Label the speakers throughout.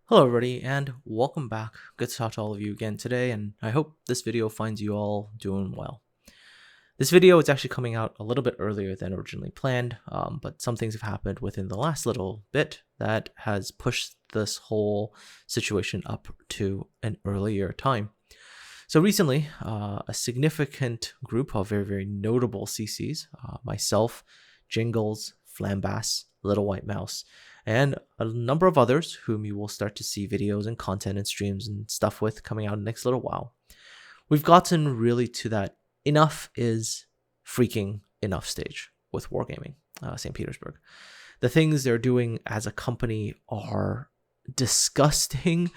Speaker 1: Hello everybody and welcome back. Good to talk to all of you again today, and I hope this video finds you all doing well. This video is actually coming out a little bit earlier than originally planned, but some things have happened within the last little bit that has pushed this whole situation up to an earlier time. So recently, a significant group of very notable CCs, myself, Jingles, Flambass, Little White Mouse, and a number of others whom you will start to see videos and content and streams and stuff with coming out in the next little while. We've gotten really to that enough is freaking enough stage with Wargaming, St. Petersburg. The things they're doing as a company are disgusting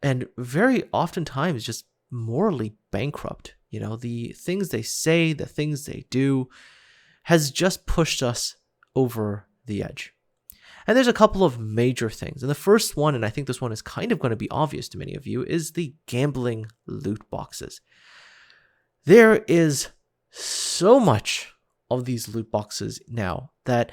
Speaker 1: and very oftentimes just morally bankrupt. You know, the things they say, the things they do has just pushed us over the edge. And there's a couple of major things. And the first one, and I think this one is kind of going to be obvious to many of you, is the gambling loot boxes. There is so much of these loot boxes now that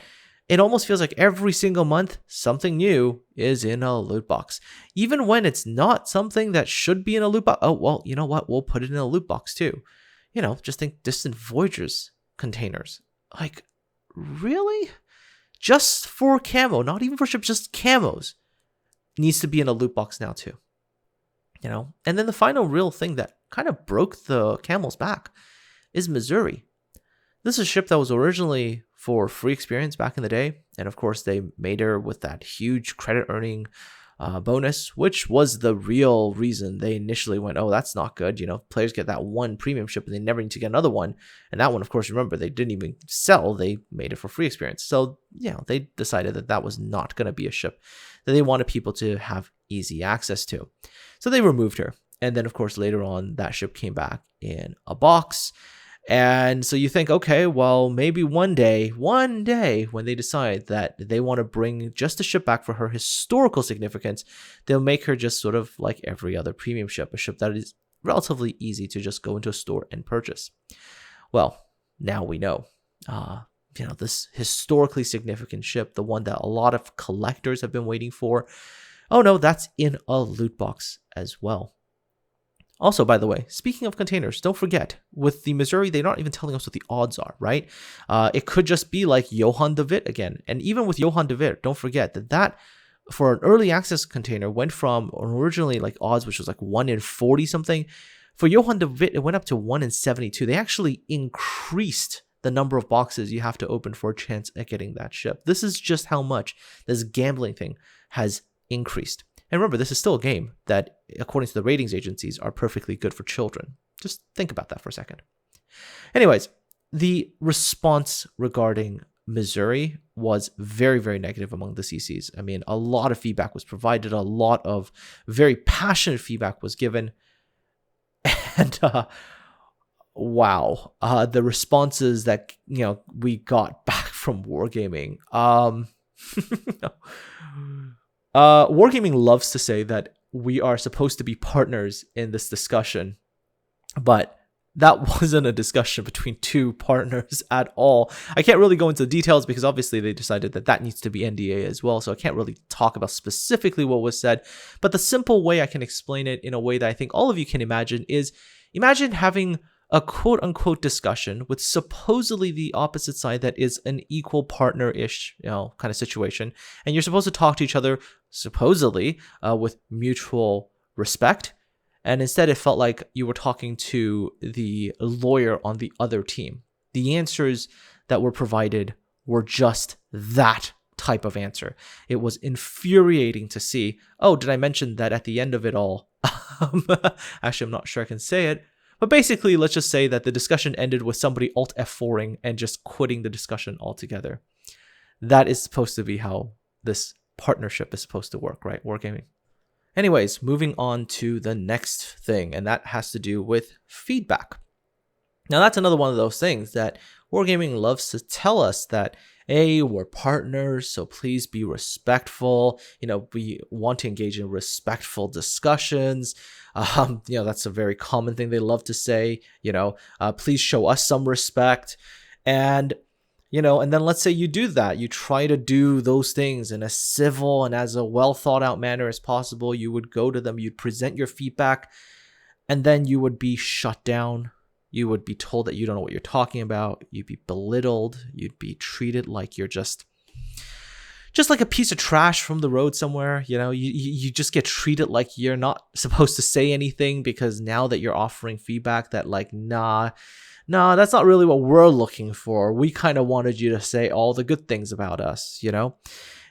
Speaker 1: it almost feels like every single month something new is in a loot box. Even when it's not something that should be in a loot box. Oh, well, you know what? We'll put it in a loot box too. You know, just think Distant Voyagers containers. Like, really? Just for camo, not even for ships, just camos, needs to be in a loot box now too. You know, and then the final real thing that kind of broke the camel's back is Missouri. This is a ship that was originally for free experience back in the day, and of course they made her with that huge credit earning bonus, which was the real reason they initially went, oh, that's not good. You know, players get that one premium ship and they never need to get another one. And that one, of course, remember, they didn't even sell. They made it for free experience. So, you know, they decided that that was not going to be a ship that they wanted people to have easy access to. So they removed her. And then, of course, later on, that ship came back in a box. And so you think, okay, well, maybe one day, when they decide that they want to bring just a ship back for her historical significance, they'll make her just sort of like every other premium ship, a ship that is relatively easy to just go into a store and purchase. Well, now we know, you know, this historically significant ship, the one that a lot of collectors have been waiting for. Oh no, that's in a loot box as well. Also, by the way, speaking of containers, don't forget, with the Missouri, they're not even telling us what the odds are, right? It could just be like Johan de Witt again. And even with Johan de Witt, don't forget that for an early access container, went from originally like odds, which was like 1 in 40 something. For Johan de Witt, it went up to 1 in 72. They actually increased the number of boxes you have to open for a chance at getting that ship. This is just how much this gambling thing has increased. And remember, this is still a game that, according to the ratings agencies, are perfectly good for children. Just think about that for a second. Anyways, the response regarding Missouri was very negative among the CCs. I mean, a lot of feedback was provided. A lot of very passionate feedback was given. And wow, the responses that, you know, we got back from Wargaming. Wargaming loves to say that we are supposed to be partners in this discussion, but that wasn't a discussion between two partners at all. I can't really go into the details because obviously they decided that that needs to be NDA as well, so I can't really talk about specifically what was said, but the simple way I can explain it in a way that I think all of you can imagine is, imagine having a quote-unquote discussion with supposedly the opposite side that is an equal partner-ish, you know, kind of situation, and you're supposed to talk to each other supposedly with mutual respect, and instead it felt like you were talking to the lawyer on the other team. The answers that were provided were just that type of answer. It was infuriating to see. Oh, did I mention that at the end of it all? Actually, I'm not sure I can say it. But basically, let's just say that the discussion ended with somebody Alt F4ing and just quitting the discussion altogether. That is supposed to be how this partnership is supposed to work, right? Wargaming. Anyways, moving on to the next thing, and that has to do with feedback. Now, that's another one of those things that Wargaming loves to tell us that, hey, we're partners, so please be respectful. You know, we want to engage in respectful discussions. You know, that's a very common thing they love to say. You know, please show us some respect. And And then let's say you do that. You try to do those things in a civil and as a well thought out manner as possible. You would go to them, you'd present your feedback, and then you would be shut down. You would be told that you don't know what you're talking about. You'd be belittled. You'd be treated like you're just like a piece of trash from the road somewhere. You just get treated like you're not supposed to say anything, because now that you're offering feedback that like, nah, that's not really what we're looking for. We kind of wanted you to say all the good things about us,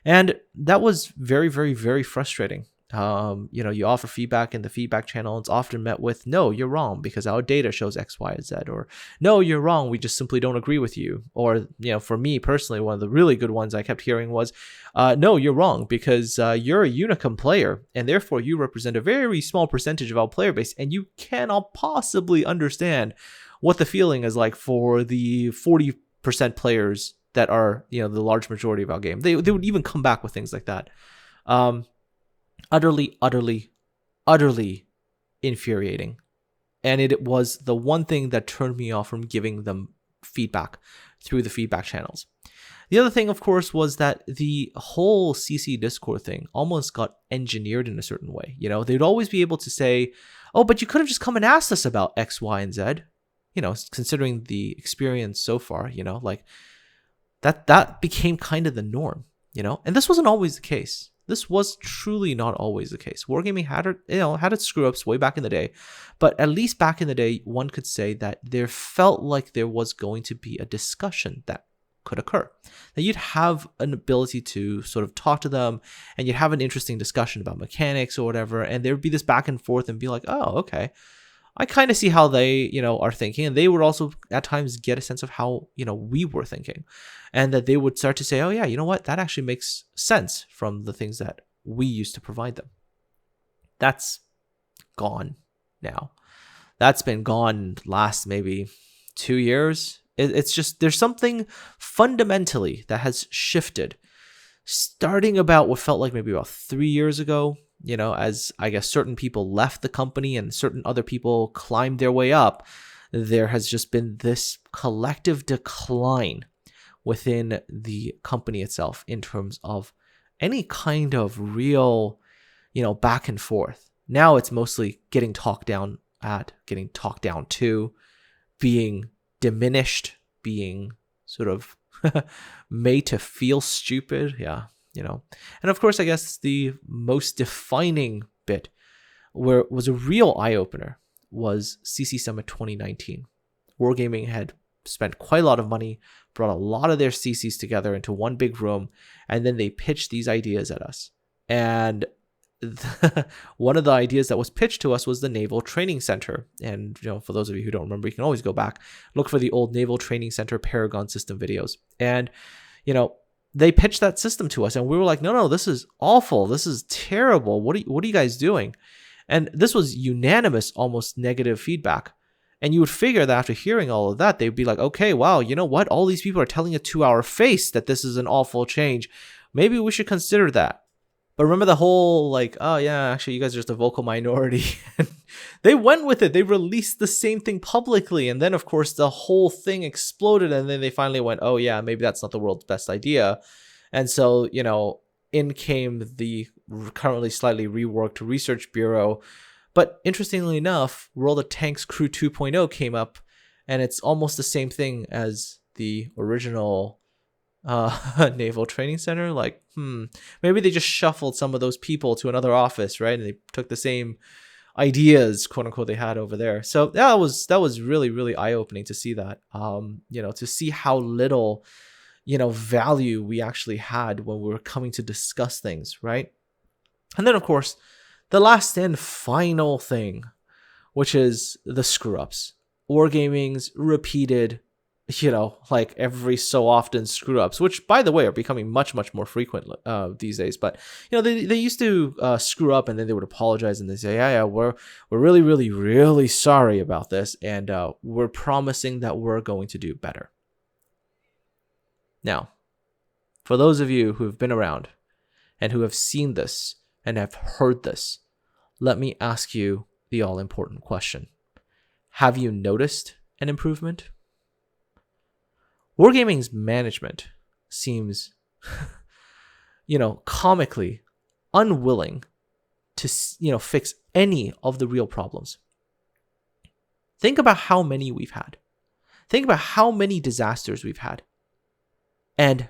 Speaker 1: and that was very, very, very frustrating. You offer feedback in the feedback channel. It's often met with, no, you're wrong because our data shows X, Y, and Z, or no, you're wrong, we just simply don't agree with you. Or, for me personally, one of the really good ones I kept hearing was, no, you're wrong because you're a Unicum player and therefore you represent a very small percentage of our player base and you cannot possibly understand what the feeling is like for the 40% players that are, the large majority of our game. They would even come back with things like that. Utterly, utterly, utterly infuriating. And it was the one thing that turned me off from giving them feedback through the feedback channels. The other thing, of course, was that the whole CC Discord thing almost got engineered in a certain way. They'd always be able to say, oh, but you could have just come and asked us about X, Y, and Z. Considering the experience so far, like that became kind of the norm, and this wasn't always the case. This was truly not always the case. Wargaming had its screw ups way back in the day, but at least back in the day, one could say that there felt like there was going to be a discussion that could occur. That you'd have an ability to sort of talk to them, and you'd have an interesting discussion about mechanics or whatever, and there would be this back and forth and be like, oh, okay, I kind of see how they, are thinking. And they would also at times get a sense of how, we were thinking. And that they would start to say, oh yeah, you know what? That actually makes sense from the things that we used to provide them. That's gone now. That's been gone last maybe 2 years. It's just, there's something fundamentally that has shifted starting about what felt like maybe about 3 years ago. As I guess certain people left the company and certain other people climbed their way up, there has just been this collective decline within the company itself in terms of any kind of real, back and forth. Now it's mostly getting talked down at, getting talked down to, being diminished, being sort of made to feel stupid. Yeah. And of course, I guess the most defining bit where it was a real eye-opener was CC Summit 2019. Wargaming had spent quite a lot of money, brought a lot of their CCs together into one big room, and then they pitched these ideas at us. And one of the ideas that was pitched to us was the Naval Training Center. And, for those of you who don't remember, you can always go back, look for the old Naval Training Center Paragon system videos. And, they pitched that system to us and we were like, no, this is awful. This is terrible. What are you guys doing? And this was unanimous, almost negative feedback. And you would figure that after hearing all of that, they'd be like, okay, wow, you know what? All these people are telling it to our face that this is an awful change. Maybe we should consider that. But remember the whole like, oh yeah, actually you guys are just a vocal minority. They went with it. They released the same thing publicly. And then of course the whole thing exploded. And then they finally went, oh yeah, maybe that's not the world's best idea. And so, in came the currently slightly reworked Research Bureau. But interestingly enough, World of Tanks Crew 2.0 came up and it's almost the same thing as the original Naval Training Center. Like, maybe they just shuffled some of those people to another office, right? And they took the same ideas, quote unquote, they had over there. So that was really, really eye-opening to see that, to see how little, value we actually had when we were coming to discuss things, right? And then of course, the last and final thing, which is the screw-ups. Wargaming's repeated, like every so often screw-ups, which by the way are becoming much, much more frequent these days. But they used to screw up and then they would apologize and they say, yeah, we're really, really, really sorry about this, and we're promising that we're going to do better. Now, for those of you who have been around and who have seen this and have heard this, let me ask you the all-important question. Have you noticed an improvement? Wargaming's management seems, comically unwilling to, fix any of the real problems. Think about how many we've had. Think about how many disasters we've had. And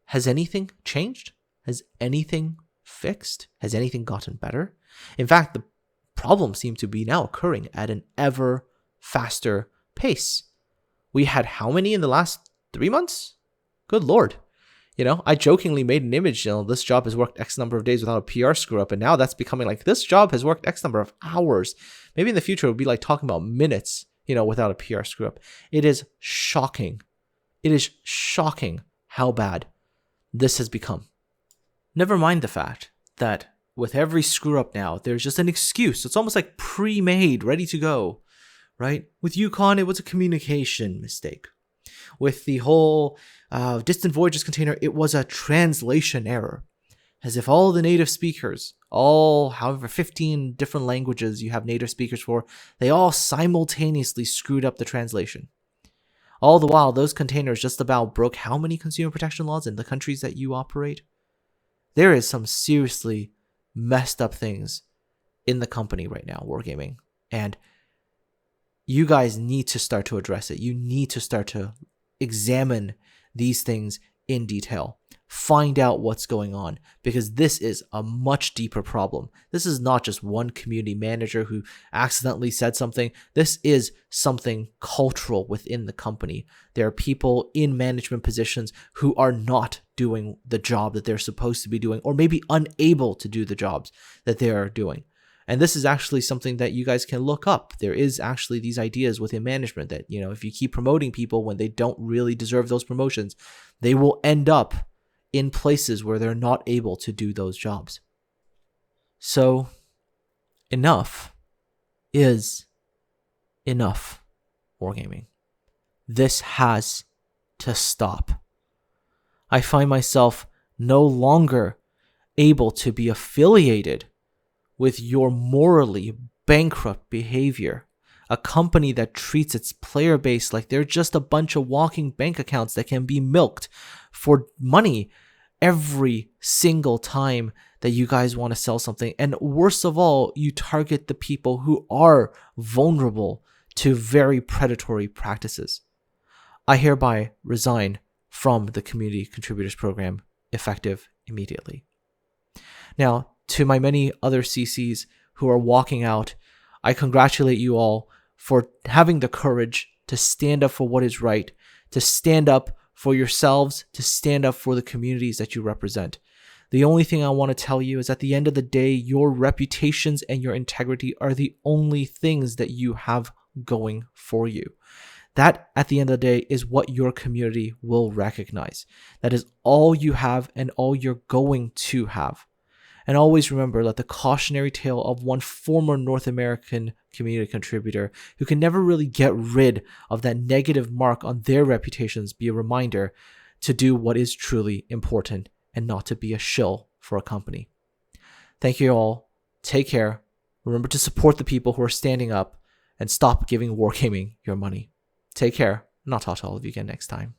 Speaker 1: has anything changed? Has anything fixed? Has anything gotten better? In fact, the problems seem to be now occurring at an ever faster pace. We had how many in the last 3 months? Good Lord. I jokingly made an image, this job has worked X number of days without a PR screw up, and now that's becoming like, this job has worked X number of hours. Maybe in the future it would be like talking about minutes, without a PR screw up. It is shocking. It is shocking how bad this has become. Never mind the fact that with every screw up now, there's just an excuse. It's almost like pre-made, ready to go, right? With Yukon, it was a communication mistake. With the whole Distant Voyages container, it was a translation error. As if all the native speakers, all however 15 different languages you have native speakers for, they all simultaneously screwed up the translation. All the while, those containers just about broke how many consumer protection laws in the countries that you operate? There is some seriously messed up things in the company right now, Wargaming. And you guys need to start to address it. You need to start to examine these things in detail. Find out what's going on, because this is a much deeper problem. This is not just one community manager who accidentally said something. This is something cultural within the company. There are people in management positions who are not doing the job that they're supposed to be doing, or maybe unable to do the jobs that they are doing. And this is actually something that you guys can look up. There is actually these ideas within management that, if you keep promoting people when they don't really deserve those promotions, they will end up in places where they're not able to do those jobs. So, enough is enough, Wargaming. This has to stop. I find myself no longer able to be affiliated with your morally bankrupt behavior. A company that treats its player base like they're just a bunch of walking bank accounts that can be milked for money every single time that you guys want to sell something. And worst of all, you target the people who are vulnerable to very predatory practices. I hereby resign from the Community Contributors Program, effective immediately. Now, to my many other CCs who are walking out, I congratulate you all for having the courage to stand up for what is right, to stand up for yourselves, to stand up for the communities that you represent. The only thing I want to tell you is at the end of the day, your reputations and your integrity are the only things that you have going for you. That, at the end of the day, is what your community will recognize. That is all you have and all you're going to have. And always remember, let the cautionary tale of one former North American community contributor who can never really get rid of that negative mark on their reputations be a reminder to do what is truly important and not to be a shill for a company. Thank you all. Take care. Remember to support the people who are standing up and stop giving Wargaming your money. Take care, and I'll talk to all of you again next time.